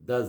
10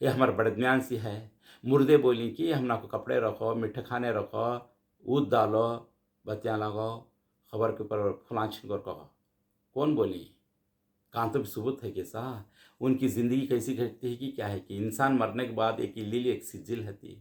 یہ ہمارے بڑدمیان سی ہے. مردے بولیں کہ ہم نا کو کپڑے رکھو، میٹھے کھانے رکھو، اود ڈالو، بتیاں لگاؤ، خبر کے اوپر فلاں چھنکر کہو. کون بولی؟ کہاں تو بھی ثبوت ہے کہ سا ان کی زندگی کیسی گھٹتی ہے کہ کیا ہے کہ انسان مرنے کے بعد ایک لیل ایک سجل ہوتی ہے.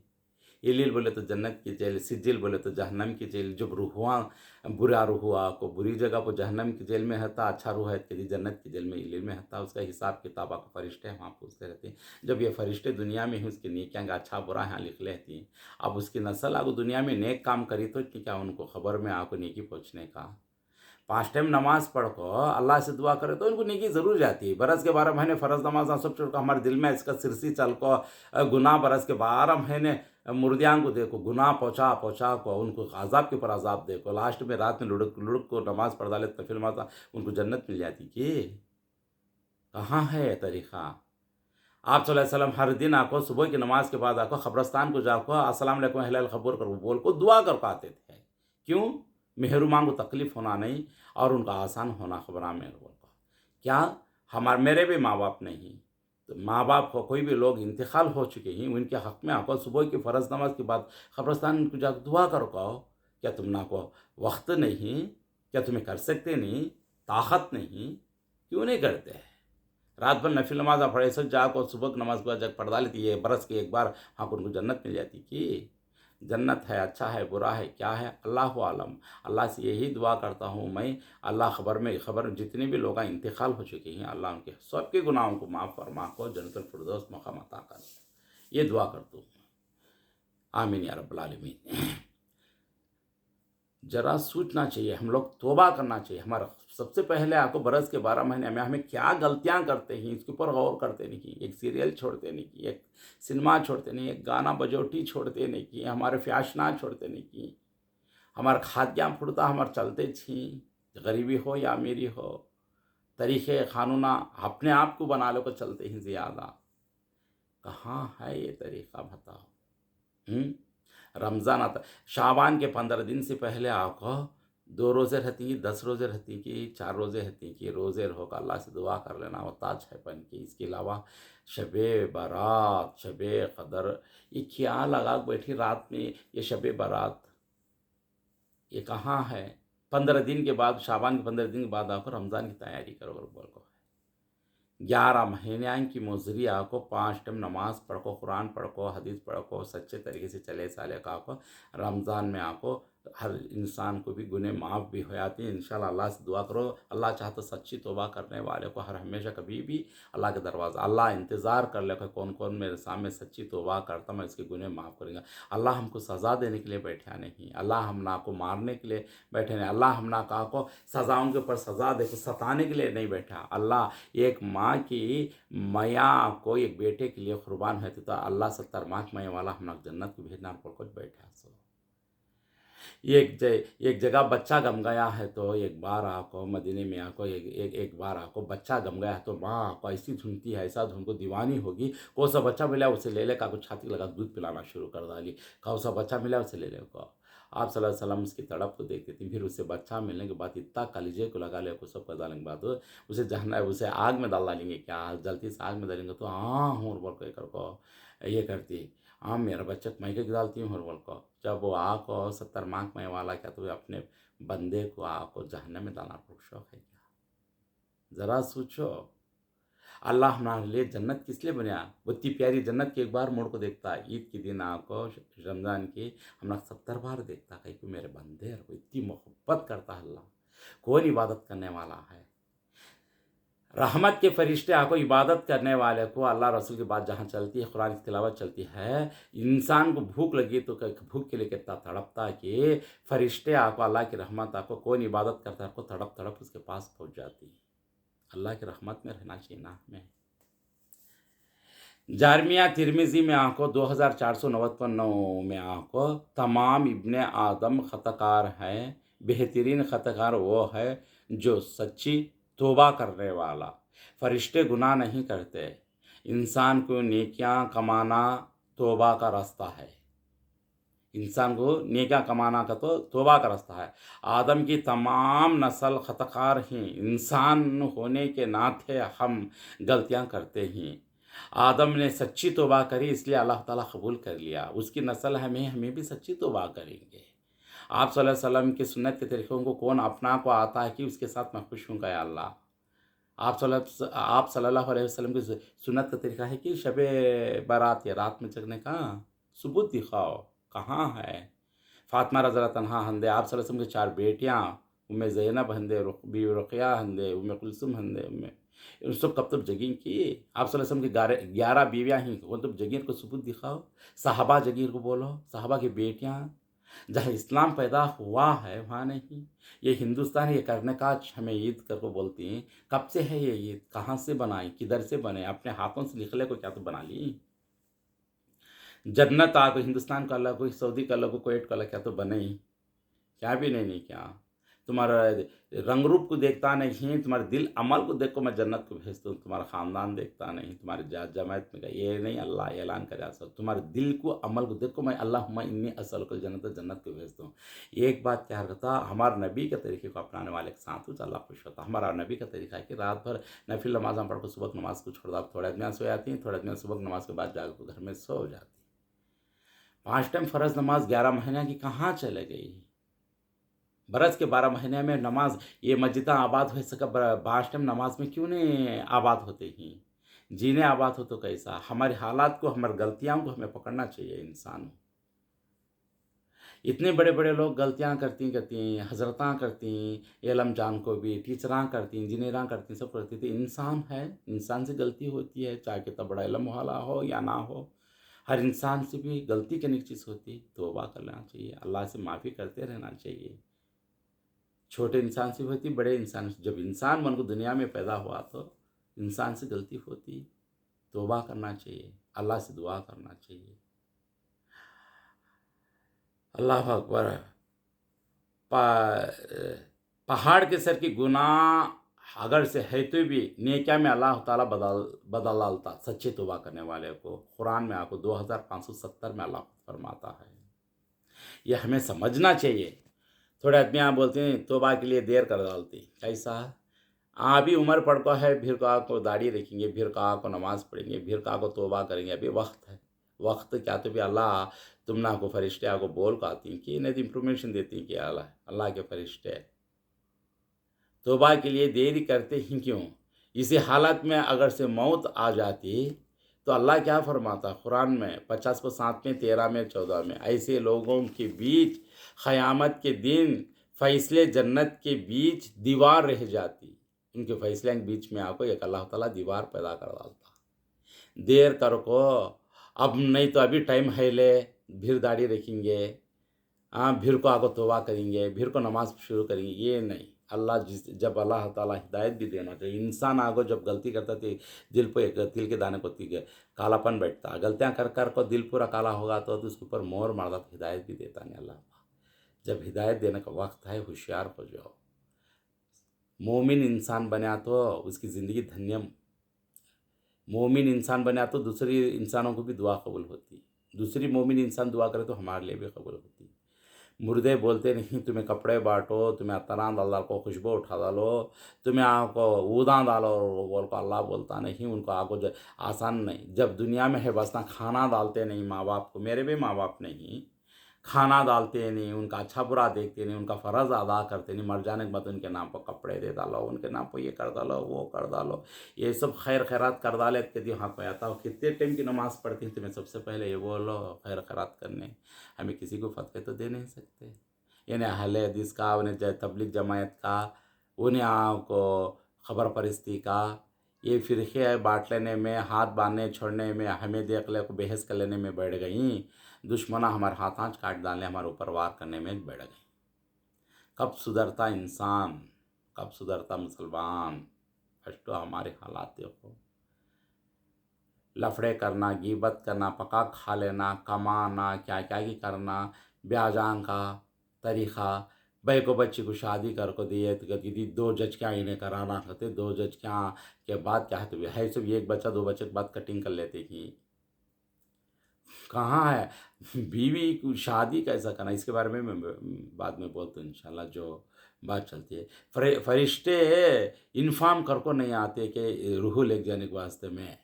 ایلیل بولے تو جنت کی جیل، سجل بولے تو جہنم کی جیل. جب روحواں برا روحوا کو بری جگہ کو جہنم کی جیل میں ہوتا، اچھا روح ہے کہ جنت کی جیل میں ایلیل میں ہوتا. اس کا حساب کتاب کو فرشتے وہاں پوچھتے رہتے ہیں. جب یہ فرشتے دنیا میں ہی اس کی نیکیاں کا اچھا برا یہاں لکھ لیتی ہیں. اب اس کی نسل آگو دنیا میں نیک کام کری تو کیا ان کو خبر میں آپ کو نیکی پہنچنے کا؟ 5 ٹائم نماز پڑھ کو اللہ سے دعا کرے تو ان کو نیکی ضرور جاتی ہے. برس کے 12 مہینے فرض نماز سب چھوڑ کو ہمارے دل میں اس کا سرسی چل کو گناہ برس کے 12 مہینے مردیاں کو دیکھو گناہ پہنچا کو ان کو عذاب کے اوپر عذاب دیکھو. لاسٹ میں رات میں لڑک کو نماز پڑھ ڈالے تو پھر ان کو جنت مل جاتی. کہ کہاں ہے یہ طریقہ؟ آپ صلی اللہ علیہ وسلم ہر دن آپ کو صبح کی نماز کے بعد آپ کو قبرستان کو جا کو السلام علیکم اہل القبور کر بول کو دعا کر پاتے تھے. کیوں؟ محرومان کو تکلیف ہونا نہیں اور ان کا آسان ہونا خبراں میں کو. کیا میرے بھی ماں باپ نہیں تو ماں باپ کو کوئی بھی لوگ انتقال ہو چکے ہیں، ان کے حق میں آپ کو صبح کی فرض نماز کے بعد قبرستان کو جا کے دعا کر کو. کیا تم نہ کو وقت نہیں؟ کیا تمہیں کر سکتے نہیں؟ طاقت نہیں؟ کیوں نہیں کرتے؟ رات بھر نفل نماز پڑھے سب جا کو صبح کی نماز کے بعد جب پڑھ ڈالتی ہے برس کے ایک بار ہاں ان کو جنت مل جاتی. کہ جنت ہے، اچھا ہے، برا ہے، کیا ہے اللہ عالم. اللہ سے یہی دعا کرتا ہوں میں، اللہ خبر جتنے بھی لوگ انتقال ہو چکے ہیں اللہ ان کے سب کے گناہوں کو معاف فرما کو جنت الفردوس مقام عطا کر. یہ دعا کرتا ہوں. آمین یا رب العالمین. ذرا سوچنا چاہیے، ہم لوگ توبہ کرنا چاہیے. ہمارا سب سے پہلے آپ کو برس کے 12 مہینے میں ہمیں کیا غلطیاں کرتے ہیں اس کے اوپر غور کرتے نہیں کی. ایک سیریل چھوڑتے نہیں کی، ایک سنیما چھوڑتے نہیں، ایک گانا بجوٹی چھوڑتے نہیں کی، ہمارے فیاشنا چھوڑتے نہیں کی. ہمارا کھادیاں پھڑتا ہمارے چلتے چھیں، غریبی ہو یا امیری ہو، طریقے قانون اپنے آپ کو بنا لو کو چلتے ہیں زیادہ. کہاں ہے یہ طریقہ بتاؤ؟ رمضان آتا، شعبان کے 15 دن سے پہلے آپ کو 2 روزے رہتی ہیں، 10 روزے رہتی کہ 4 روزے رہتی کہ روزے رہو کا اللہ سے دعا کر لینا ہوتا ہے پن کی. اس کے علاوہ شب برات، شب قدر، یہ کیا لگا بیٹھی رات میں یہ شب برات؟ یہ کہاں ہے؟ 15 دن کے بعد، شعبان کے 15 دن کے بعد آپ کو رمضان کی تیاری کرو بول کو. 11 مہینے کی مزری آپ کو 5 ٹائم نماز پڑھ کو، قرآن پڑھ کو، حدیث پڑھ کو، سچے طریقے سے چلے سالے کا آپ کو رمضان میں آپ کو ہر انسان کو بھی گناہ معاف بھی ہو جاتے ہیں. انشاءاللہ اللہ سے دعا کرو. اللہ چاہتا سچی توبہ کرنے والے کو ہر ہمیشہ کبھی بھی اللہ کے دروازہ اللہ انتظار کر لے کہ کون میرے سامنے سچی توبہ کرتا میں اس کے گناہ معاف کریں گا. اللہ ہم کو سزا دینے کے لیے بیٹھا نہیں، اللہ ہم نا کو مارنے کے لیے بیٹھے نہیں، اللہ ہم نا کہا کو سزاؤں کے اوپر سزا دے کے ستانے کے لیے نہیں بیٹھا. اللہ ایک ماں کی میاں کو ایک بیٹے کے لیے قربان ہوتے تو اللہ 70 ماہ میاں والا ہم نا جنت کو بھیجنا پر کچھ بیٹھا. سو ایک جگہ بچہ گم گیا ہے تو ایک بار آپ کو مدینے میں آپ کو ایک بار آپ کو بچہ گم گیا ہے تو ماں آپ کو ایسی دھنتی ہے، ایسا دھن کو دیوانی ہوگی. کون سا بچہ ملا اسے لے لے کا کچھ چھاتی لگا دودھ پلانا شروع کر ڈالی. کون سا بچہ ملا اسے لے لے کو. آپ صلی اللہ علیہ وسلم اس کی تڑپ کو دیکھتے تھے. پھر اسے بچہ ملنے کے بعد اتنا کلیجے کو لگا لے کو سب کو ڈالنے کے بعد اسے آگ میں ڈال ڈالیں گے. کیا جلدی سے آگ میں ڈالیں گے تو ہاں ہوں بول کے کر کو یہ کرتی. ہاں میرا بچہ میں کے ڈالتی ہوں بول کو. جب وہ آ کو 70 ماہ میں والا کیا تو اپنے بندے کو آ کو جہنم میں ڈالنا پر شوق ہے کیا؟ ذرا سوچو. اللہ ہمارے لیے جنت کس لیے بنیا؟ اتنی پیاری جنت کی ایک بار موڑ کو دیکھتا ہے. عید کے دن آپ کو رمضان کی ہم نے 70 بار دیکھتا ہے کہ میرے بندے کو اتنی محبت کرتا ہے اللہ. کون عبادت کرنے والا ہے؟ رحمت کے فرشتے آپ کو عبادت کرنے والے کو اللہ رسول کی بات جہاں چلتی ہے، قرآن کی تلاوت چلتی ہے، انسان کو بھوک لگی تو بھوک کے لیے کتنا تڑپتا ہے کہ فرشتے آپ کو اللہ کی رحمت آپ کو کون عبادت کرتا ہے آپ کو تڑپ تڑپ اس کے پاس پہنچ جاتی. اللہ کی رحمت میں رہنا چاہیے نا ہمیں. جامعہ ترمذی میں آپ کو 2499 میں آپ کو تمام ابن آدم خطاکار ہیں، بہترین خطاکار وہ ہے جو سچی توبہ کرنے والا. فرشتے گناہ نہیں کرتے. انسان کو نیکیاں کمانا توبہ کا راستہ ہے. انسان کو نیکیاں کمانا کا تو توبہ کا راستہ ہے. آدم کی تمام نسل خطاکار ہیں. انسان ہونے کے ناطے ہم غلطیاں کرتے ہیں. آدم نے سچی توبہ کری اس لیے اللہ تعالیٰ قبول کر لیا، اس کی نسل ہمیں بھی سچی توبہ کریں گے۔ آپ صلی اللہ علیہ وسلم کی سنت کے طریقوں کو کون اپنا کو آتا ہے کہ اس کے ساتھ میں خوش ہوں گا یا اللہ۔ آپ صلی اللہ علیہ وسلم کی سنت کا طریقہ ہے کہ شب برات یا رات میں جگنے کا ثبوت دکھاؤ، کہاں ہے؟ فاطمہ رضی اللہ عنہا ہندے، آپ صلی اللہ علیہ وسلم کی 4 بیٹیاں، ام زینب ہندے، بی رقیہ ہندے، ام کلثوم ہندے، ان سب کب تک جگیں کی؟ آپ صلی اللہ علیہ وسلم کی 11 بیویاں ہیں، وہ تب جگیں کو ثبوت دکھاؤ۔ صحابہ جگیر کو بولو، صحابہ کی بیٹیاں، جہاں اسلام پیدا ہوا ہے وہاں نہیں۔ یہ ہندوستان یہ کرنے کا ہمیں عید کر کو بولتی ہیں، کب سے ہے یہ عید؟ کہاں سے بنائی؟ کدھر سے بنے؟ اپنے ہاتھوں سے لکھ لے کو کیا تو بنا لی؟ جنت آ کو ہندوستان کا اللہ، کوئی سعودی کا اللہ، کو کویت کا اللہ، کیا تو بنے؟ کیا بھی نہیں کیا؟ تمہارا رنگ روپ کو دیکھتا نہیں، تمہارے دل عمل کو دیکھ کو میں جنت کو بھیجتا ہوں، تمہارا خاندان دیکھتا نہیں، تمہاری جماعت میں یہ نہیں اللہ اعلان کرا سکتا، تمہارے دل کو عمل کو دیکھ کو میں اللہم انی اسألک الجنت جنت کو بھیجتا ہوں۔ ایک بات کیا کرتا، ہمارا نبی کے طریقے کو اپنانے والے کے ساتھ اللہ خوش ہوتا۔ ہمارا نبی کا طریقہ ہے کہ رات بھر نفل نماز پڑھ کو صبح نماز کو چھوڑ دا، تھوڑا دن سو جاتی ہیں، تھوڑا دن صبح نماز کے بعد جا کے گھر میں سو جاتی۔ 5 ٹائم فرض نماز 11 مہینے کی کہاں چلے گئی؟ برس کے 12 مہینے میں نماز یہ مسجدیں آباد ہو سکا، 5 ٹائم نماز میں کیوں نہیں آباد ہوتے ہیں؟ جینے آباد ہو تو کیسا؟ ہمارے حالات کو، ہماری غلطیاں کو ہمیں پکڑنا چاہیے انسان۔ اتنے بڑے بڑے لوگ غلطیاں کرتی ہیں، حضرتاں کرتی ہیں، علم جان کو بھی، ٹیچراں کرتی ہیں، انجینئراں کرتی ہیں، سب کرتی تھیں۔ انسان ہے، انسان سے غلطی ہوتی ہے، چاہے کتنا بڑا علم والا ہو یا نہ ہو، ہر انسان سے بھی غلطی کرنے کی چیز ہوتی ہے۔ توبہ کر لینا چاہیے، اللہ سے معافی کرتے رہنا چاہیے۔ چھوٹے انسان سے ہوتی، بڑے انسان سے، جب انسان من کو دنیا میں پیدا ہوا تو انسان سے غلطی ہوتی، توبہ کرنا چاہیے، اللہ سے دعا کرنا چاہیے۔ اللہ اکبر۔ پہاڑ کے سر کی گناہ اگر سے ہے تو بھی نیکیاں میں اللہ تعالیٰ بدل ڈالتا سچے توبہ کرنے والے کو۔ قرآن میں آپ کو 2570 میں اللہ فرماتا ہے، یہ ہمیں سمجھنا چاہیے۔ تھوڑے آدمی آپ بولتے ہیں توبہ کے لیے دیر کر ڈالتی، کیسا؟ ابھی عمر پڑ کو ہے، پھر کو آپ کو داڑھی رکھیں گے، پھر کو آپ کو نماز پڑھیں گے، پھر کو آپ کو توبہ کریں گے، ابھی وقت ہے۔ وقت کیا تو بھی اللہ تم نہ کو فرشتے آپ کو بول کو آتی ہیں کہ انہیں انفارمیشن دیتی ہیں کہ اللہ کے فرشتے توبہ کے لیے دیری کرتے ہیں کیوں؟ اسی حالت میں اگر سے موت آ جاتی تو اللہ کیا فرماتا قرآن میں 50 میں 13 میں 14 میں، ایسے لوگوں کے بیچ قیامت کے دن فیصلے جنت کے بیچ دیوار رہ جاتی، ان کے فیصلے کے بیچ میں آپ کو ایک اللہ تعالیٰ دیوار پیدا کر ڈالتا۔ دیر کر کو، اب نہیں تو ابھی ٹائم ہے لے، پھر داڑھی رکھیں گے، پھر کو آپ کو توبہ کریں گے، پھر کو نماز شروع کریں گے، یہ نہیں۔ جب اللہ تعالیٰ ہدایت بھی دینا چاہیے، انسان آگو جب غلطی کرتا تھی دل پہ تل کے دانے کو کالا پن بیٹھتا، غلطیاں کر کر کو دل پورا کالا ہوگا تو اس کے اوپر مور مارتا، ہدایت بھی دیتا نہیں اللہ۔ جب ہدایت دینے کا وقت ہے ہوشیار ہو جاؤ۔ مومن انسان بنیا تو اس کی زندگی دھنیم، مومن انسان بنیا تو دوسری انسانوں کو بھی دعا قبول ہوتی، دوسری مومن انسان دعا کرے تو ہمارے لیے بھی قبول ہوتی۔ مردے بولتے نہیں تمہیں کپڑے بانٹو، تمہیں اتران ڈال کو خوشبو اٹھا ڈالو، تمہیں آپ کو اوداں ڈالو، بول کو اللہ بولتا نہیں، ان کو آپ کو آسان نہیں۔ جب دنیا میں ہے بسنا، کھانا ڈالتے نہیں ماں باپ کو، میرے بھی ماں باپ نہیں، کھانا ڈالتے نہیں، ان کا اچھا برا دیکھتے نہیں، ان کا فرض ادا کرتے نہیں، مر جانے کے بعد ان کے نام پر کپڑے دے ڈالو، ان کے نام پر یہ کر ڈالو، وہ کر ڈالو، یہ سب خیر خیرات کر ڈالے کہ ہاں پہ آتا ہو۔ کتنے ٹائم کی نماز پڑھتی ہیں تمہیں سب سے پہلے یہ بولو خیر خیرات کرنے، ہمیں کسی کو فتوے تو دے نہیں سکتے۔ یعنی اہل حدیث کا، انہیں تبلیغ جماعت کا، انہیں آپ کو خبر پرستی کا، یہ فرقے بانٹ لینے میں، ہاتھ باندھنے چھوڑنے میں، ہمیں دیکھ لے کو بحث کر لینے میں بیٹھ گئیں، دشمنہ ہمارے ہاتھاں کاٹ ڈالنے، ہمارے اوپر وار کرنے میں بیٹھ گئیں۔ کب سدھرتا انسان، کب سدھرتا مسلمان؟ پھٹو ہمارے حالات دیکھو، لفڑے کرنا، غیبت کرنا، پکا کھا لینا، کمانا، کیا کیا کی کرنا، بیاجان کا طریقہ، بھائی کو بچی کو شادی کر کو دیے تو کہتی 2 جج کیا انہیں کرانا کہتے، 2 جج کیا کے بعد کیا ہے سب ایک بچہ 2 بچے کے بعد کٹنگ کر لیتے کہ کہاں ہے بیوی کو شادی کیسا کرنا؟ اس کے بارے میں بعد میں بولتا ہوں انشاءاللہ، جو بات چلتی ہے۔ فرشتے انفارم کر کو نہیں آتے کہ روح لے جانے کے واسطے میں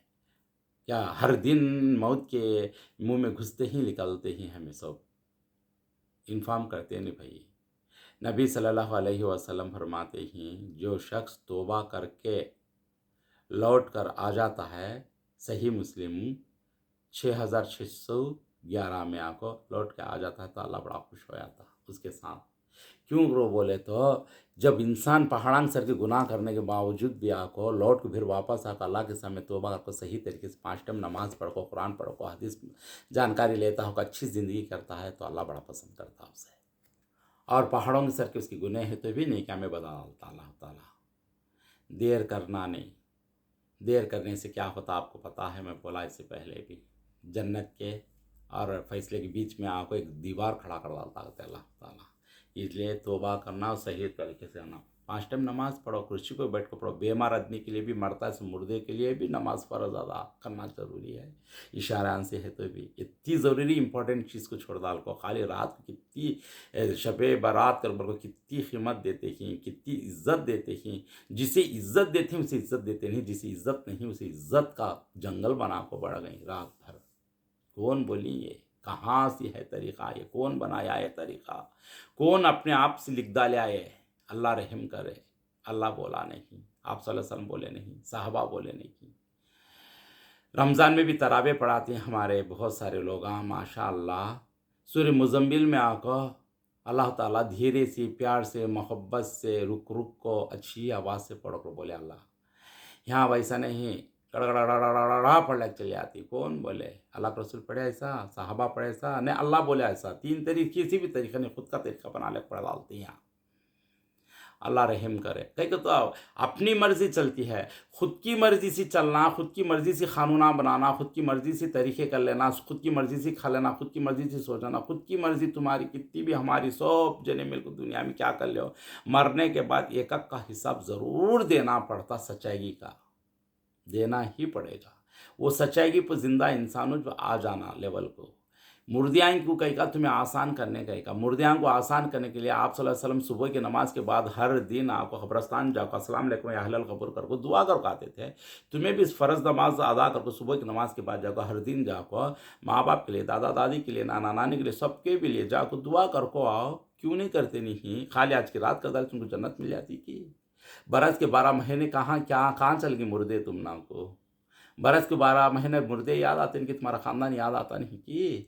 کیا ہر دن موت کے منہ میں گھستے ہی نکلتے ہی ہمیں سب انفارم کرتے نہیں بھائی. نبی صلی اللہ علیہ وسلم فرماتے ہیں جو شخص توبہ کر کے لوٹ کر آ جاتا ہے، صحیح مسلم 6611 میں آ کو لوٹ کے آ جاتا ہے تو اللہ بڑا خوش ہو جاتا اس کے ساتھ. کیوں برو بولے تو جب انسان پہاڑاں سر کے گناہ کرنے کے باوجود بھی آ کو لوٹ کے پھر واپس آ کر اللہ کے سامنے توبہ کر کو صحیح طریقے سے 5 ٹائم نماز پڑھ کو، قرآن پڑھ کو، حدیث جانکاری لیتا ہو، اچھی زندگی کرتا ہے تو اللہ بڑا پسند کرتا ہے اسے. اور پہاڑوں کے سر کے اس کی گناہ ہے تو بھی نہیں کہ ہمیں بدلتا اللہ تعالیٰ. دیر کرنا نہیں. دیر کرنے سے کیا ہوتا آپ کو پتہ ہے، میں بولا اس سے پہلے بھی، جنت کے اور فیصلے کے بیچ میں آپ کو ایک دیوار کھڑا کر ڈالتا ہے اللہ تعالیٰ. اس لیے توبہ کرنا اور صحیح طریقے سے آنا. 5 ٹائم نماز پڑھو، کرسی پہ بیٹھ کر پڑھو. بیمار آدمی کے لیے بھی، مرتا ہے مردے کے لیے بھی نماز فرض ادا کرنا ضروری ہے. اشارہ سے ہے تو بھی اتنی ضروری امپورٹنٹ چیز کو چھوڑ ڈال کو خالی رات کو کتنی شب برات کر کو کتنی قیمت دیتے ہیں، کتنی عزت دیتے ہیں. جسے عزت دیتے ہیں اسے عزت دیتے نہیں، جسے عزت نہیں اسے عزت کا جنگل بنا کو بڑھ گئی رات بھر. کون بولی یہ؟ کہاں سے ہے طریقہ یہ؟ کون بنایا ہے طریقہ؟ کون اپنے آپ سے لکھ ڈالیا ہے؟ اللہ رحم کرے. اللہ بولا نہیں، آپ صلی اللہ علیہ وسلم بولے نہیں، صحابہ بولے نہیں. رمضان میں بھی تراویح پڑھاتے ہیں ہمارے بہت سارے لوگ، ماشاء اللہ. سورہ مزمل میں آ کر اللہ تعالیٰ دھیرے سے، پیار سے، محبت سے، رک رک کو اچھی آواز سے پڑھ کر بولے اللہ. یہاں ویسا نہیں گڑگڑا پڑھ لگ چلی آتی. کون بولے؟ اللہ کے رسول پڑھے ایسا، صحابہ پڑھے ایسا نہیں، اللہ بولے ایسا. 3 طریقے، کسی بھی طریقے نہیں، خود کا طریقہ بنا لے پڑھ ڈالتی ہیں. اللہ رحم کرے. کہیں کہ تو اپنی مرضی چلتی ہے. خود کی مرضی سے چلنا، خود کی مرضی سے قانونہ بنانا، خود کی مرضی سے طریقے کر لینا، خود کی مرضی سے کھا لینا، خود کی مرضی سے سوچنا، خود کی مرضی تمہاری کتنی بھی ہماری سب جنے مل کو دنیا میں کیا کر لے ہو، مرنے کے بعد ایک ایک کا حساب ضرور دینا پڑتا. سچائی کا دینا ہی پڑے گا. وہ سچائی پر زندہ انسانوں جو آ جانا لیول کو. مردیاں کو کہیں کا تمہیں آسان کرنے کا کا مردیاں کو آسان کرنے کے لیے آپ صلی اللہ علیہ وسلم صبح کی نماز کے بعد ہر دن آپ کو قبرستان جاؤ کو السلام علیکم یا اہل القبر کر کو دعا کر کو آتے تھے. تمہیں بھی اس فرض نماز ادا کر کو صبح کی نماز کے بعد جاؤ کو ہر دن جاؤ کو ماں باپ کے لیے، دادا دادی کے لیے، نانا نانی کے لیے، سب کے بھی لیے جاؤ کو دعا کر کو آؤ. کیوں نہیں کرتے نہیں؟ خالی آج کی رات کا دل تم کو جنت مل جاتی کی. برس کے 12 مہینے کہاں چل گئے مردے تم نا کو؟ برس کے 12 مہینے مردے یاد آتے ہیں کہ تمہارا خاندان یاد آتا نہیں کی؟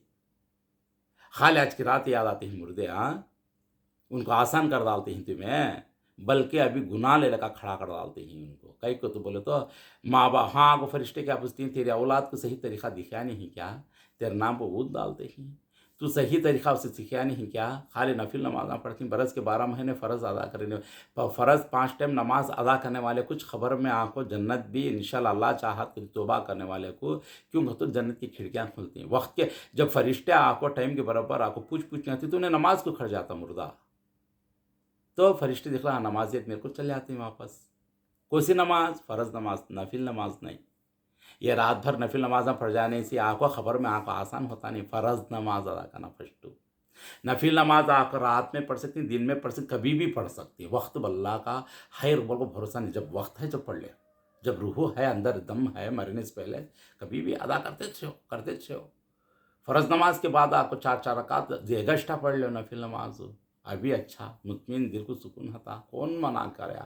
خالی آج کی رات یاد آتے ہیں مردے. ان کو آسان کر ڈالتے ہیں تمہیں، بلکہ ابھی گناہ لے لگا کھڑا کر ڈالتے ہیں ان کو. کئی کو تو بولے تو ماں باپ کو فرشتے کیا پوچھتے ہیں، تیرے اولاد کو صحیح طریقہ دکھایا نہیں کیا؟ تیرے نام پہ ووٹ ڈالتے ہیں. تو صحیح طریقہ اسے سکھایا نہیں کیا؟ خالی نفل نمازاں پڑھتی ہیں. برس کے 12 مہینے فرض ادا کرنے، فرض 5 ٹائم نماز ادا کرنے والے کچھ خبر میں آپ کو جنت بھی انشاءاللہ اللہ چاہت توبہ کرنے والے کو کیوں کہ تو جنت کی کھڑکیاں کھلتی ہیں. وقت کے جب فرشتے آپ کو ٹائم کے برابر آپ کو پوچھنے آتی تو انہیں نماز کو کھڑ جاتا مردہ. تو فرشتے دیکھ رہا نمازیت میرے کو چل جاتے ہیں واپس. کون سی نماز؟ فرض نماز، نفل نماز نہیں. یہ رات بھر نفل نمازاں پڑھ جانے سے آپ کو خبر میں آپ کو آسان ہوتا نہیں. فرض نماز ادا کرنا فرسٹ. نفل نماز آپ رات میں پڑھ سکتی، دن میں پڑھ سکتی، کبھی بھی پڑھ سکتی. وقت اللہ کا خیر بول کو بھروسہ نہیں. جب وقت ہے جب پڑھ لے، جب روح ہے اندر دم ہے مرنے سے پہلے کبھی بھی ادا کرتے ہو. فرض نماز کے بعد آپ کو 4 رکعت گشتہ پڑھ لو نفل نماز، ابھی اچھا مطمئن دل کو سکون ہوتا. کون منع کرے؟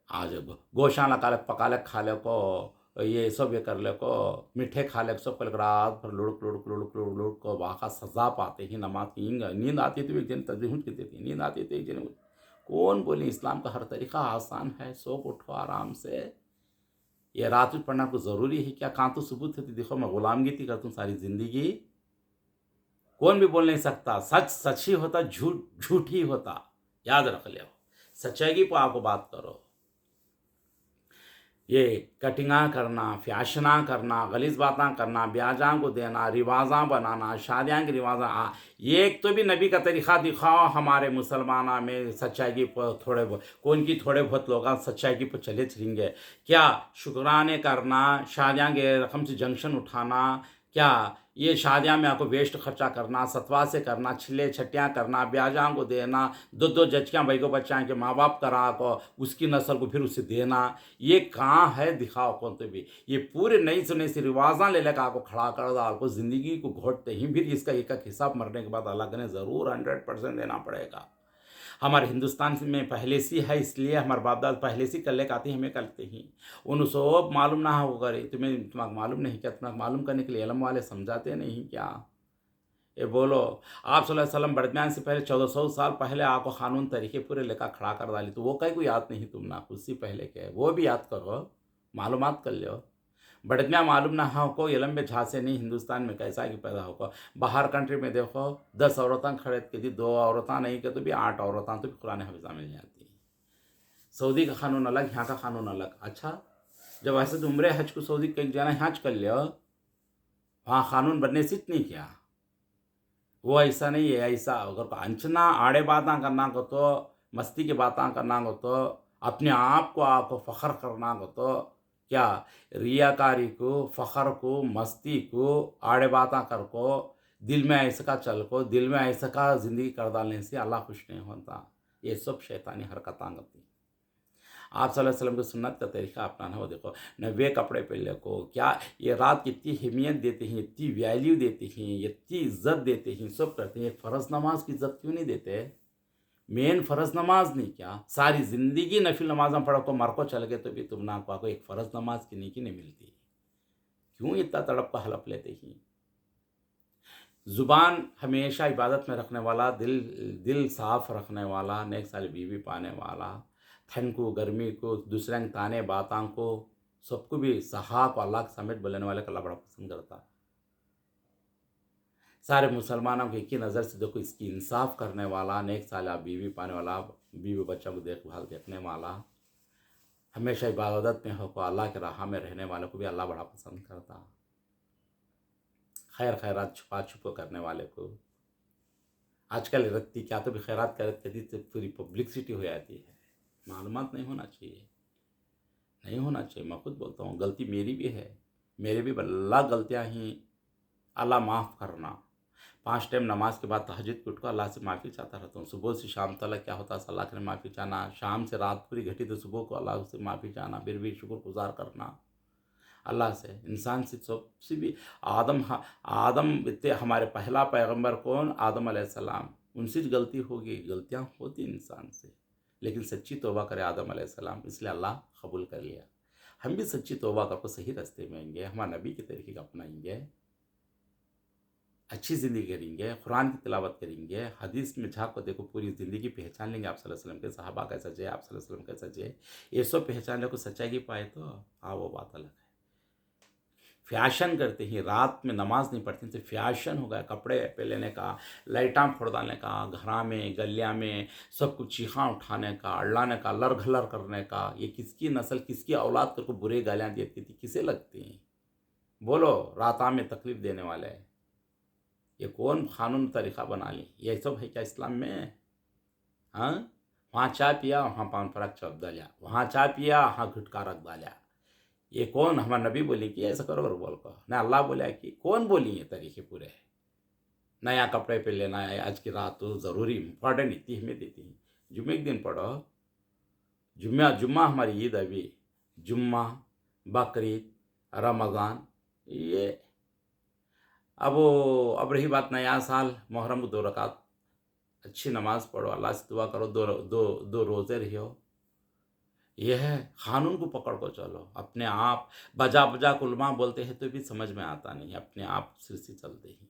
آج گوشانہ کالک پکالک کھا لے کو، یہ سب یہ کر لے کو، میٹھے کھا لے سب کر رات بھر لڑک کو واقع سزا پاتے ہیں. نماز کی نیند آتی تو ایک دن تجہد کی دیتی، نیند آتی تو ایک دن. کون بولی اسلام کا ہر طریقہ آسان ہے. سو کو اٹھو آرام سے. یہ رات میں پڑھنا کو ضروری ہے کیا؟ کہاں تو ثبوت ہے؟ دیکھو میں غلامگی کرتا ہوں ساری زندگی. کون بھی بول نہیں سکتا. سچ سچ ہی ہوتا، جھوٹ جھوٹ ہی ہوتا. یاد رکھ لو. سچائی پہ آپ کو بات کرو. یہ کٹنگاں کرنا، فیشناں کرنا، غلیظ باتاں کرنا، بیاجاں کو دینا، رواجاں بنانا، شادیاں کے رواجاں، یہ ایک تو بھی نبی کا طریقہ دکھاؤ ہمارے مسلمانوں میں. سچائی پر تھوڑے کون کی تھوڑے بہت لوگ سچائی پر چلیں گے کیا؟ شکرانے کرنا، شادیاں کے رقم سے جنکشن اٹھانا، کیا یہ شادیاں میں آپ کو ویسٹ خرچہ کرنا، ستوا سے کرنا، چھلے چھٹیاں کرنا، بیاجاں کو دینا، دو دو جچکیاں بھائی کو بچائیں کے ماں باپ کرا کو اس کی نسل کو پھر اسے دینا، یہ کہاں ہے دکھاؤ کون تو بھی؟ یہ پورے نئی سے نئی سی رواجاں لے لے کے آپ کو کھڑا کر دو، آپ کو زندگی کو گھوٹتے ہی پھر اس کا ایک ایک حساب مرنے کے بعد اللہ نے ضرور 100% دینا پڑے گا۔ ہمارے ہندوستان میں پہلے سے ہے، اس لیے ہمارے باپ دادا پہلے سے کر لے کے آتے ہیں، ہمیں کرتے ہیں، ان سب معلوم نہ ہو کرے تمہیں معلوم نہیں کیا؟ تمہیں معلوم کرنے کے لیے علم والے سمجھاتے نہیں کیا؟ یہ بولو، آپ صلی اللہ علیہ وسلم بردمیان سے پہلے 1400 سال پہلے آپ کو قانون طریقے پورے لے کر کھڑا کر ڈالی، تو وہ کہیں کو یاد نہیں تم نہ اس سے پہلے کے وہ بھی یاد کرو، معلومات کر لو۔ بڑھدمیاں معلوم نہ ہو کو علم میں جھانسے نہیں ہندوستان میں کیسا کہ پیدا ہوگا۔ باہر کنٹری میں دیکھو 10 عورتیں خرید کے دی، 2 عورتیں نہیں کہ تو بھی 8 عورتیں تو بھی قرآن حافظہ مل جاتی ہیں۔ سعودی کا قانون الگ، یہاں کا قانون الگ۔ اچھا جب ایسے تو عمرے حج کو سعودی کہیں جانا ہے، حج کر لیا، وہاں قانون بننے سے نہیں کیا؟ وہ ایسا نہیں ہے، ایسا اگر انچنا آڑے باتاں کرنا کو تو، مستی کی باتاں کرنا کو تو، اپنے آپ کو فخر کرنا کو تو، کیا ریاکاری کو، فخر کو، مستی کو، آڑے باتاں کر کو، دل میں ایسا کا چل کو، دل میں ایسا کا زندگی کر ڈالنے سے اللہ خوش نہیں ہوتا۔ یہ سب شیطانی حرکتاں کرتی۔ آپ صلی اللہ علیہ وسلم کی سنت کا طریقہ اپنانا ہو، دیکھو 90 کپڑے پہلے کو، کیا یہ رات کی اتنی اہمیت دیتے ہیں، اتنی ویلیو دیتے ہیں، اتنی عزت دیتے ہیں، سب کرتے ہیں۔ ایک فرض نماز کی عزت کیوں نہیں دیتے؟ مین فرض نماز نہیں کیا؟ ساری زندگی نفل نمازیں پڑھو کو مر کو چل گئے تو بھی تم نہ کو ایک فرض نماز کی نیکی نہیں ملتی؟ کیوں اتنا تڑپ کا حلف لیتے ہیں؟ زبان ہمیشہ عبادت میں رکھنے والا، دل صاف رکھنے والا، نیک سال بیوی پانے والا، ٹھنڈ کو، گرمی کو، دوسرے تانے باتاں کو، سب کو بھی سہا کو اللہ کے سمیت بولنے والے کو اللہ بڑا پسند کرتا۔ سارے مسلمانوں کو ایک ہی نظر سے دیکھو، اس کی انصاف کرنے والا، نیک سالہ بیوی پانے والا، بیوی بچوں کو دیکھ بھال دیکھنے والا، ہمیشہ عبادت میں ہو کو اللہ کے راہ میں رہنے والے کو بھی اللہ بڑا پسند کرتا۔ خیر خیرات چھپا چھپا کرنے والے کو، آج کل رکھتی کیا تو بھی خیرات کرتی تو پوری پبلکسٹی ہو جاتی ہے، معلومات نہیں ہونا چاہیے، نہیں ہونا چاہیے۔ میں خود بولتا ہوں غلطی میری بھی ہے، میرے بھی بلا غلطیاں ہیں، اللہ معاف کرنا۔ 5 ٹائم نماز کے بعد تہجد کو اٹھ کر اللہ سے معافی چاہتا رہتا ہوں، صبح سے شام تک کیا ہوتا ہے اللہ کے معافی چاہنا، شام سے رات پوری گھٹی تو صبح کو اللہ سے معافی چاہنا، پھر بھی شکر گزار کرنا اللہ سے۔ انسان سے سب سے بھی آدم اتنے ہمارے پہلا پیغمبر کون؟ آدم علیہ السلام، ان سے غلطی ہوگی، غلطیاں ہوتی انسان سے، لیکن سچی توبہ کرے آدم علیہ السلام، اس لیے اللہ قبول کر لیا۔ ہم بھی سچی توبہ کر کو صحیح راستے میں آئیں گے، ہمارے نبی کے طریقے کا اپنائیں گے، اچھی زندگی کریں گے، قرآن کی تلاوت کریں گے، حدیث میں جھانک کو دیکھو پوری زندگی پہچان لیں گے، آپ صلی اللہ علیہ وسلم کے صحابہ کیسا جائے، آپ صلی اللہ علیہ وسلم کیسا جائے، یہ سب پہچان لے کو سچائی کی پائے تو وہ بات الگ ہے۔ فیشن کرتے ہیں، رات میں نماز نہیں پڑھتے تو فیشن ہو گیا، کپڑے پہ لینے کا، لائٹاں پھوڑ ڈالنے کا، گھراں میں گلیاں میں سب کچھ چیخاں اٹھانے کا، اڑلانے کا، لر گھلر کرنے کا، یہ کس کی نسل، کس کی اولاد کو برے گالیاں دیتی تھی، کسے لگتی ہیں؟ بولو، راتاں میں تکلیف دینے والے یہ کون قانون طریقہ بنا لی؟ یہ سب ہے کیا اسلام میں؟ ہاں، وہاں چائے پیا، وہاں پان پراگ چوپ ڈالیا، وہاں چائے پیا، وہاں گھٹکا رکھ ڈالیا، یہ کون؟ ہمارے نبی بولی کہ ایسا کرو اور بول کو نہ، اللہ بولے کہ کون بولی یہ طریقے پورے؟ نیا کپڑے پہ لینا ہے آج کی رات تو ضروری امپورٹنٹ اتنی اہمیت دیتی ہیں۔ جمعے کے دن پڑھو، جمعہ ہماری عید ابھی، جمعہ، بقرعید، رمضان، یہ اب رہی بات نیا سال، محرم کو 2 رکعت اچھی نماز پڑھو، اللہ سے دعا کرو، دو روزے رہو، یہ ہے قانون کو پکڑ کو چلو، اپنے آپ بجا کو علماء بولتے ہیں تو بھی سمجھ میں آتا نہیں، اپنے آپ سر سے چلتے ہیں۔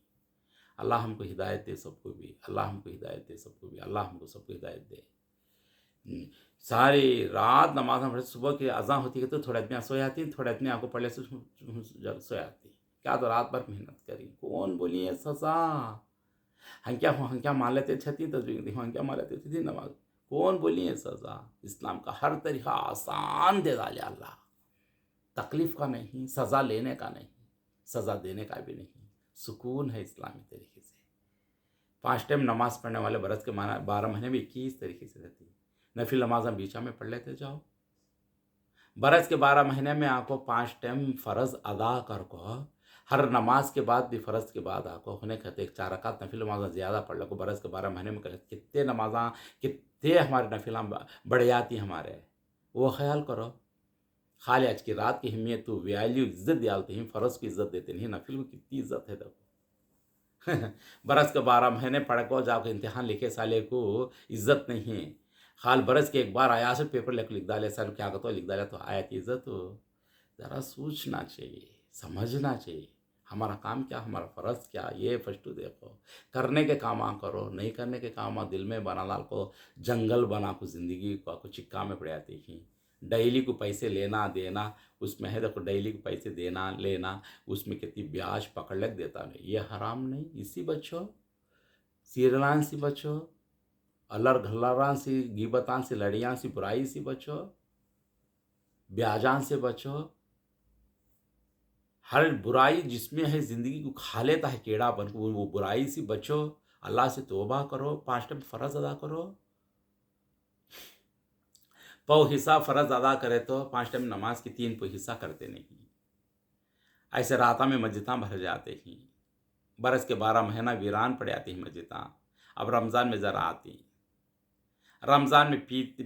اللہ ہم کو ہدایت دے سب کو بھی، اللہ ہم کو ہدایت دے سب کو بھی، اللہ ہم کو سب کو ہدایت دے۔ ساری رات نماز پڑھتے، صبح کی اذان ہوتی ہے تو تھوڑے آدمی سو جاتی ہیں، تھوڑے آدمی آپ کو پڑھ لے سے سو جاتی، کیا تو رات بھر محنت کری، کون بولی ہے سزا؟ ہم کیا مان لیتے چھتی تو ہم کیا مان لیتے تھی نماز، کون بولی ہے سزا؟ اسلام کا ہر طریقہ آسان دے ڈالے اللہ، تکلیف کا نہیں، سزا لینے کا نہیں، سزا دینے کا بھی نہیں، سکون ہے اسلامی طریقے سے۔ 5 ٹائم نماز پڑھنے والے برس کے 12 مہینے میں 21 طریقے سے رہتی ہے، نفل نمازیں بیچا میں پڑھ لیتے جاؤ، برس کے 12 مہینے میں آپ کو 5 ٹائم فرض ادا کر کو ہر نماز کے بعد بھی فرض کے بعد آپ کو ہونے کہتے ایک 4 رکعت نفل نمازاں زیادہ پڑھ لو برس کے 12 مہینے میں کتنے نمازاں کتنے ہمارے نفلاں بڑھ جاتی ہمارے، وہ خیال کرو. خالی آج کی رات کی اہمیت تو ویلیو عزت ڈالتے ہیں، فرض کی عزت دیتے نہیں، نفل کو کتنی عزت ہے دیکھو. برس کے 12 مہینے پڑھ کو جا کے امتحان لکھے سالے کو عزت نہیں. خال برس کے ایک بار آیا سے پیپر لکھ ڈالے سال کیا کہتا لکھ ڈالے تو آیا کی عزت ہو. ذرا سوچنا چاہیے، سمجھنا چاہیے ہمارا کام کیا، ہمارا فرض کیا. یہ فسٹو دیکھو، کرنے کے کام کرو، نہیں کرنے کے کام دل میں بنا لال کو جنگل بنا کو زندگی کو چکا میں پڑ جاتی ہیں. ڈیلی کو پیسے لینا دینا اس میں ہے دیکھو، ڈیلی کو پیسے دینا لینا اس میں کتنی بیاج پکڑ لگ دیتا نہیں. یہ حرام نہیں، اسی بچو سیرلان سی بچو، الر گھلران سی گیبتان سی لڑیاں سی برائی سی بچو، بیاجان سے بچو. ہر برائی جس میں ہے زندگی کو کھا لیتا ہے کیڑا بن کو، وہ برائی سے بچو. اللہ سے توبہ کرو، 5 ٹائم فرض ادا کرو. پو حصہ فرض ادا کرے تو 5 ٹائم نماز کی 3 پو حصہ کرتے نہیں. ایسے راتہ میں مسجداں بھر جاتے ہیں. برس کے 12 مہینہ ویران پڑ جاتی ہیں مسجداں. اب رمضان میں ذرا آتی ہیں. رمضان میں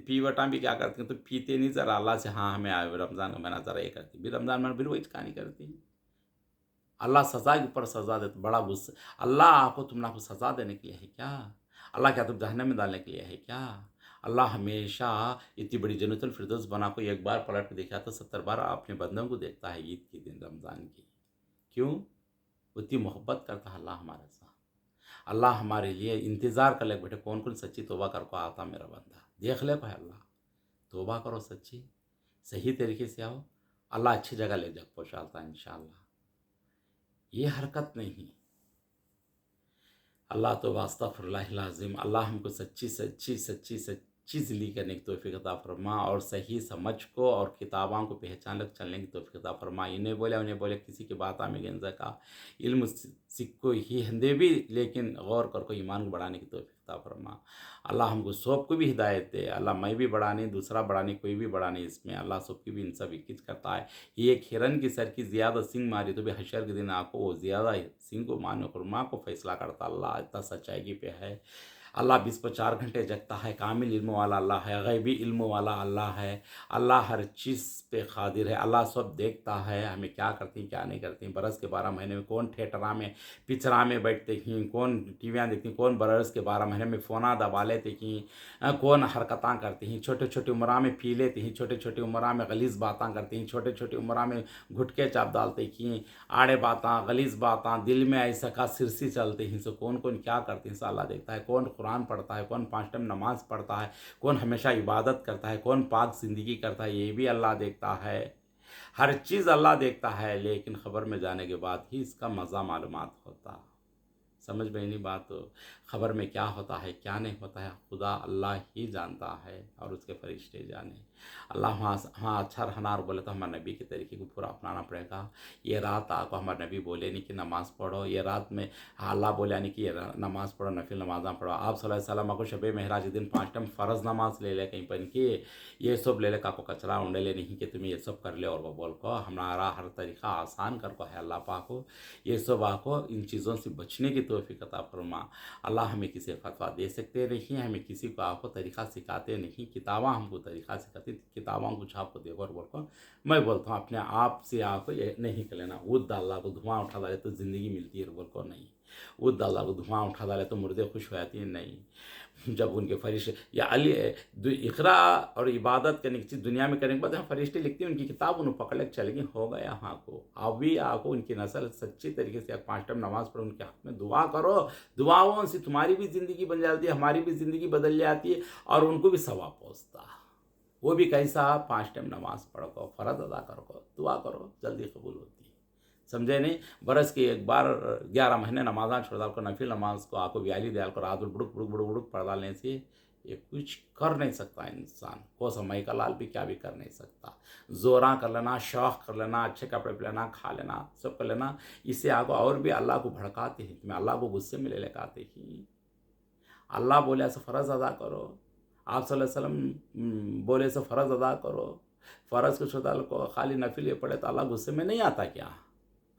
پیوٹاں بھی کیا کرتی ہیں تو پیتے نہیں ذرا اللہ سے، ہاں ہمیں رمضان کا مہینہ ذرا یہ کرتی بھی رمضان میں پھر وہ اچکانی کرتی ہیں. اللہ سزا کے اوپر سزا دیتا، بڑا غصہ. اللہ آپ کو تم کو سزا دینے کے لیے ہے کیا؟ اللہ کیا تم جہنم میں ڈالنے کے لیے ہے کیا؟ اللہ ہمیشہ اتنی بڑی جنت الفردوس بنا کو ایک بار پلٹ کے دیکھا تو 70 بار اپنے بندوں کو دیکھتا ہے عید کے دن رمضان کی. کیوں؟ اتنی محبت کرتا ہے اللہ ہمارے ساتھ. اللہ ہمارے لیے انتظار کر لے بیٹھے کون کون سچی توبہ کر کو آتا میرا بندہ دیکھ لے پہ اللہ توبہ کرو سچی صحیح طریقے سے آؤ، اللہ اچھی جگہ لے جا پہنچاتا ہے انشاءاللہ. یہ حرکت نہیں. اللہ تو استغفر اللہ العظیم. اللہ ہم کو سچی سچی سچی سچی زندگی کرنے کی توفیق عطا فرما اور صحیح سمجھ کو اور کتابوں کو پہچان لگ چلنے کی توفیق عطا فرما. انہیں بولے کسی کی بات میں گنزا کا علم سکھو ہی ہندے بھی، لیکن غور کر کو ایمان کو بڑھانے کی توفیق عطا فرما. اللہ ہم کو سب کو بھی ہدایت دے. اللہ میں بھی بڑھانے، دوسرا بڑھانے، کوئی بھی بڑھانے اس میں اللہ سب کی بھی ان سب اکیچ کرتا ہے. یہ ایک ہرن کی سر کی زیادہ سنگ ماری تو بھی حشر کے دن آپ کو وہ زیادہ سنگ کو مانو خرما کو فیصلہ کرتا. اللہ اتنا سچائی پہ ہے. اللہ 24 گھنٹے جگتا ہے، کامل علم والا اللہ ہے، غیبی علم والا اللہ ہے. اللہ ہر چیز پہ قادر ہے. اللہ سب دیکھتا ہے ہمیں کیا کرتے ہیں کیا نہیں کرتے ہیں. برس کے 12 مہینے میں کون تھیٹراں میں پچراں میں بیٹھتے ہیں، کون ٹی ویاں دیکھتے ہیں، کون برس کے 12 مہینے میں فونا دبا لیتے ہیں، کون حرکتاں کرتے ہیں. چھوٹے چھوٹے عمراں میں پی لیتے ہیں، چھوٹے چھوٹے عمراں میں غلیظ باتاں کرتے ہیں، چھوٹے چھوٹے عمراں میں گھٹکے چاپ ڈالتے ہیں، آڑے باتاں غلیظ باتاں دل میں ایسا کا سرسی چلتے ہیں. سو کون کون کیا کرتے ہیں سو اللہ دیکھتا ہے. کون قرآن پڑھتا ہے، کون 5 ٹائم نماز پڑھتا ہے، کون ہمیشہ عبادت کرتا ہے، کون پاک زندگی کرتا ہے، یہ بھی اللہ دیکھتا ہے. ہر چیز اللہ دیکھتا ہے، لیکن خبر میں جانے کے بعد ہی اس کا مزہ معلومات ہوتا. سمجھ میں نہیں بات. خبر میں کیا ہوتا ہے کیا نہیں ہوتا ہے خدا اللہ ہی جانتا ہے اور اس کے فرشتے جانے. اللہ ہاں اچھا رہنا اور بولے تو ہمارے نبی کے طریقے کو پورا اپنانا پڑے گا. یہ رات آپ کو ہمارے نبی بولے نہیں کہ نماز پڑھو، یہ رات میں اللہ بولے نہیں کہ یہ نماز پڑھو، نفل نمازاں پڑھو. آپ صلی اللہ علیہ وسلم کو شب معراج دن 5 ٹائم فرض نماز لے لے کہیں پر کہ یہ سب لے لے کا کو کچرا انڈے لے نہیں کہ تمہیں یہ سب کر لے. اور وہ بول کو ہمارا ہر طریقہ آسان کر کو ہے اللہ پاک کو. یہ سب آپ کو ان چیزوں سے بچنے کی توفیق عطا فرما. اللہ ہمیں کسی فتویٰ دے سکتے نہیں، ہمیں کسی کو آپ کو طریقہ سکھاتے نہیں. کتاباں ہم کو طریقہ سکھاتی، کتابوں کو چھاپ کو دیکھو اور بول کو میں بولتا ہوں اپنے آپ سے آپ کو یہ نہیں کر لینا. وہ اللہ کو دھواں اٹھا ڈالے تو زندگی ملتی ہے بول کو نہیں. وہ اللہ کو دھواں اٹھا ڈالے تو مردے خوش ہو جاتی ہیں نہیں. جب ان کے فرشتے یا علی اقرا اور عبادت کرنے کی چیز دنیا میں کرنے کے بعد فرشتے لکھتے ہیں ان کی کتاب انہوں پکڑ لے چل گئی ہو گیا ہاں کو. ابھی آپ کو ان کی نسل سچی طریقے سے 5 ٹائم نماز پڑھو، ان کے حق میں دعا کرو. دعاؤں سے تمہاری بھی زندگی بن جاتی ہے، ہماری بھی زندگی بدل جاتی ہے اور ان کو بھی ثواب پہنچتا. وہ بھی کیسا 5 ٹائم نماز پڑھو کو، فرض ادا کرو، دعا کرو، جلدی قبول ہوتی. سمجھے نہیں؟ برس کی ایک بار 11 مہینے نمازاں چھوڑ ڈال کو، نفل نماز کو آپ کو ویالی دیال کو رات بڑک بڑک بڑک بڑک پڑھ ڈالنے سے یہ کچھ کر نہیں سکتا انسان کو. سمے کا لال بھی کیا بھی کر نہیں سکتا. زوراں کر لینا، شوق کر لینا، اچھے کپڑے پہ لینا، کھا لینا، سب کر لینا، اس سے آپ کو اور بھی اللہ کو بھڑکاتے ہیں، تمہیں اللہ کو غصے میں لے لے آتے ہیں. اللہ بولے ایسا فرض ادا کرو، آپ صلی اللہ علیہ وسلم بولے ایسا فرض ادا کرو. فرض کو چھوڑ کو خالی نفل یہ پڑھے تو اللہ غصے میں نہیں آتا کیا؟